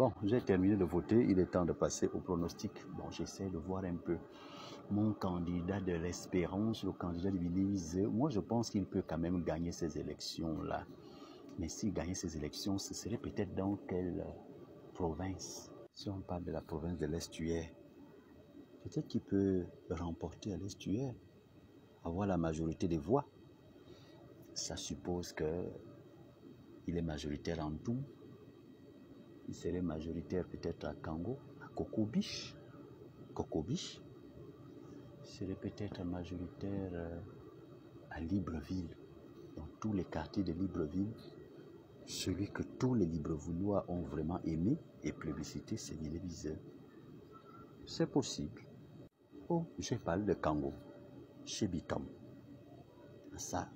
Bon, j'ai terminé de voter, il est temps de passer au pronostic. Bon, j'essaie de voir un peu mon candidat de l'espérance, le candidat de Belize. Moi, je pense qu'il peut quand même gagner ces élections-là. Mais s'il gagnait ces élections, ce serait peut-être dans quelle province? Si on parle de la province de l'Estuaire, peut-être qu'il peut remporter à l'Estuaire, avoir la majorité des voix. Ça suppose qu'il est majoritaire en tout. Il serait majoritaire peut-être à Kango, à Kokobiche. Kokobiche. Il serait peut-être majoritaire à Libreville. Dans tous les quartiers de Libreville, celui que tous les Librevilllois ont vraiment aimé et plébiscité, c'est Villeviseur. C'est possible. Oh, je parle de Kango, chez Bitom. Ça,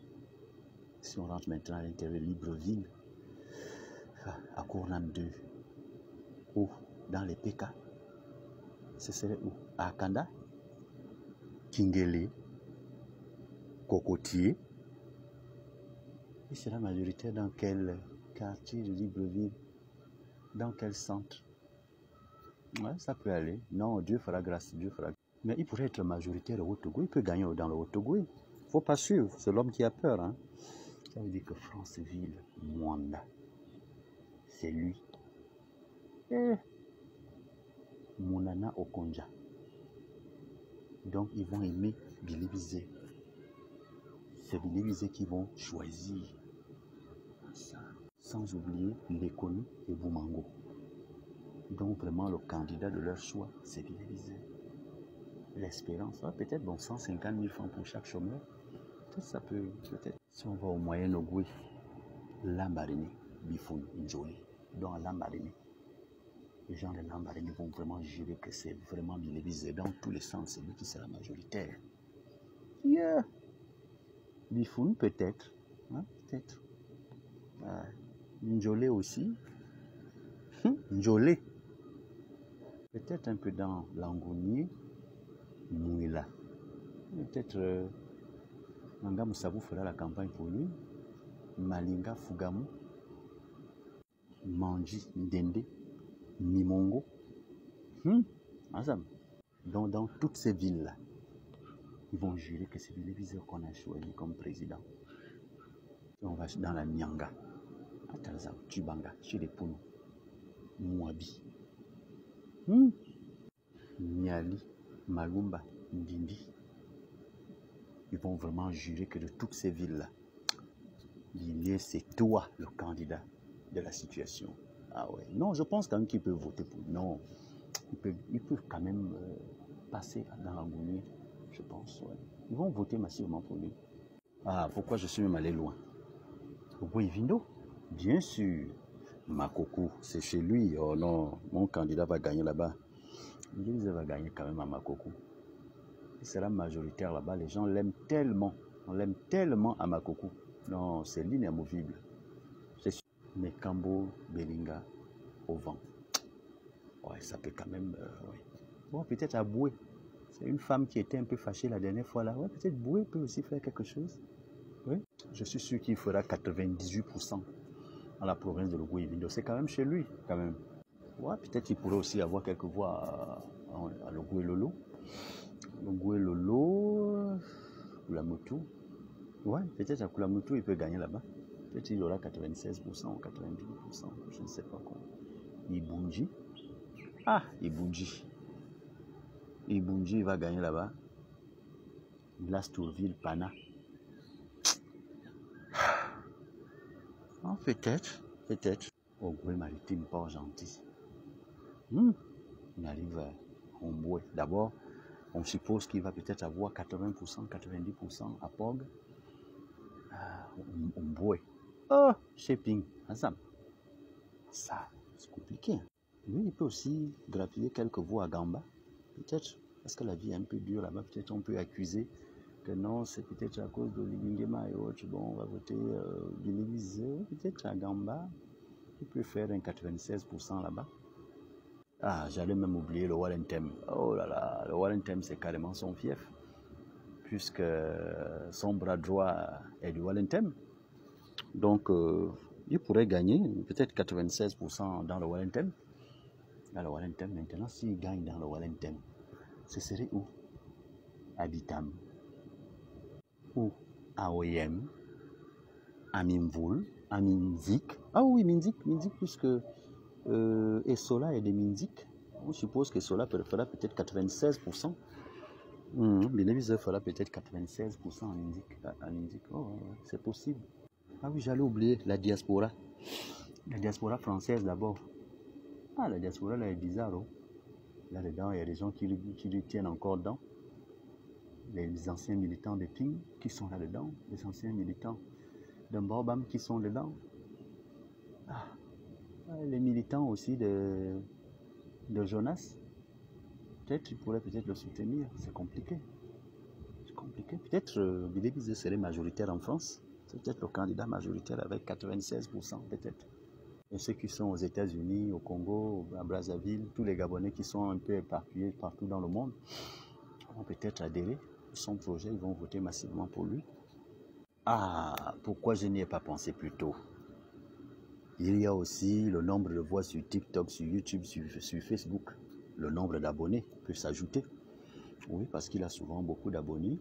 si on rentre maintenant à l'intérieur de Libreville, à Cournan 2, ou dans les PK, ce serait où? À Akanda, Kingele, Cocotier. Il sera majoritaire dans quel quartier de Libreville? Dans quel centre? Ouais, ça peut aller. Non, Dieu fera grâce, Dieu fera grâce. Mais il pourrait être majoritaire au Haut-Togo. Il peut gagner dans le Haut-Togo. Il ne faut pas suivre. C'est l'homme qui a peur. Hein. Ça veut dire que Franceville, Mwanda, c'est lui. Et Mounana Okonja. Donc, ils vont aimer Belize. C'est Belize qui vont choisir ça. Sans oublier Lekonu et Boumango. Donc, vraiment, le candidat de leur choix, c'est Belize. L'espérance, peut-être bon, 150 000 francs pour chaque chômeur. Peut-être ça peut, peut-être. Si on va au Moyen-Ogoué, Lambaréné, Bifoun, Njoli, donc à Lambaréné. Les gens de Lambaréné vont vraiment jurer que c'est vraiment Belize dans tous les sens. C'est lui qui sera majoritaire. Yeah. Bifoun, peut-être. Hein, peut-être. Njolé aussi. Njolé. Peut-être un peu dans Langounier. Mouila. Peut-être Manga Moussabou fera la campagne pour lui. Malinga Fugamu. Manji Ndende. Mimongo. Donc dans toutes ces villes-là, ils vont jurer que c'est Belize qu'on a choisi comme président. Et on va dans la Nyanga, à Tarzan, Tubanga, chez les Pounou, Mouabi, Niali, Malumba, Ndindi. Ils vont vraiment jurer que de toutes ces villes-là, c'est toi le candidat de la situation. Ah ouais. Non, je pense quand même qu'il peut voter pour. Non, il peut quand même passer dans l'Angoulé, je pense. Ouais. Ils vont voter massivement pour lui. Ah, pourquoi je suis même allé loin? Au Boivindo, bien sûr. Makoko, c'est chez lui. Oh non, mon candidat va gagner là-bas. Il va gagner quand même à Makoko. Il sera majoritaire là-bas. Les gens l'aiment tellement. On l'aime tellement à Makoko. Non, c'est l'inamovible. C'est sûr. Mais Kambo, Belinga, au vent. Ouais, ça peut quand même... ouais. Bon, peut-être à Boué. C'est une femme qui était un peu fâchée la dernière fois là. Ouais, peut-être Boué peut aussi faire quelque chose. Oui. Je suis sûr qu'il fera 98% dans la province de Logoué-Vindo. C'est quand même chez lui, quand même. Ouais, peut-être qu'il pourrait aussi avoir quelques voix à Logoué-Lolo. Logoué-Lolo, Kulamoto. Ouais, peut-être à Kulamoto, il peut gagner là-bas. Peut-être qu'il aura 96% ou 92%, je ne sais pas quoi. Ibunji. Ah, Ibunji. Ibunji, il va gagner là-bas. Lastourville, Pana. Oh, peut-être, peut-être. Au Goué maritime, Port-Gentil. Il arrive à Omboué. D'abord, on suppose qu'il va peut-être avoir 80%, 90% à Pog. Omboué. Oh, Shaping, ensemble. Ça, c'est compliqué. Lui, il peut aussi grappiller quelques voix à Gamba. Peut-être, parce que la vie est un peu dure là-bas, peut-être on peut accuser que non, c'est peut-être à cause de l'Ibingema et autres. Bon, on va voter Belize, peut-être à Gamba. Il peut faire un 96% là-bas. Ah, j'allais même oublier le Wallentem. Oh là là, le Wallentem, c'est carrément son fief. Puisque son bras droit est du Wallentem. Donc, il pourrait gagner peut-être 96% dans le Wallentem. dans le Wellington. Maintenant, s'il gagne dans le Wellington, ce serait où? À Bitam, ou à OEM, à Mimvoul, à Minzik. Ah oui, Minzik, puisque Essola est de Minzik. On suppose que Essola fera peut-être 96%. Bénévise fera peut-être 96% en Minzik. Oh, c'est possible. Ah oui, j'allais oublier la diaspora. La diaspora française d'abord. Ah, la diaspora là est bizarre. Oh. Là-dedans, il y a des gens qui lui tiennent encore dedans. Les anciens militants de Ping qui sont là-dedans. Les anciens militants de Mbobam qui sont dedans. Ah, les militants aussi de Jonas. Peut-être ils pourraient peut-être le soutenir. C'est compliqué. C'est compliqué. Peut-être Billy Bizet serait majoritaire en France. C'est peut-être le candidat majoritaire avec 96% peut-être. Et ceux qui sont aux États-Unis, au Congo, à Brazzaville, tous les Gabonais qui sont un peu éparpillés partout dans le monde, vont peut-être adhérer à son projet, ils vont voter massivement pour lui. Ah, pourquoi je n'y ai pas pensé plus tôt? Il y a aussi le nombre de voix sur TikTok, sur YouTube, sur Facebook. Le nombre d'abonnés peut s'ajouter. Oui, parce qu'il a souvent beaucoup d'abonnés.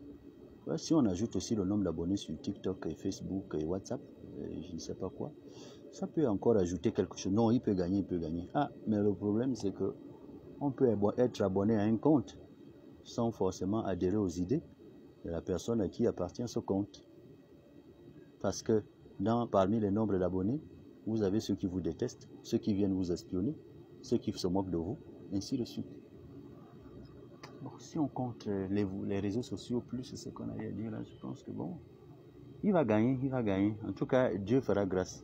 Si on ajoute aussi le nombre d'abonnés sur TikTok et Facebook et WhatsApp, je ne sais pas quoi, ça peut encore ajouter quelque chose. Non, il peut gagner. Ah, mais le problème, c'est que on peut être abonné à un compte sans forcément adhérer aux idées de la personne à qui appartient ce compte. Parce que parmi les nombres d'abonnés, vous avez ceux qui vous détestent, ceux qui viennent vous espionner, ceux qui se moquent de vous, ainsi de suite. Bon, si on compte les réseaux sociaux plus ce qu'on allait dire là, je pense que bon, il va gagner. En tout cas, Dieu fera grâce.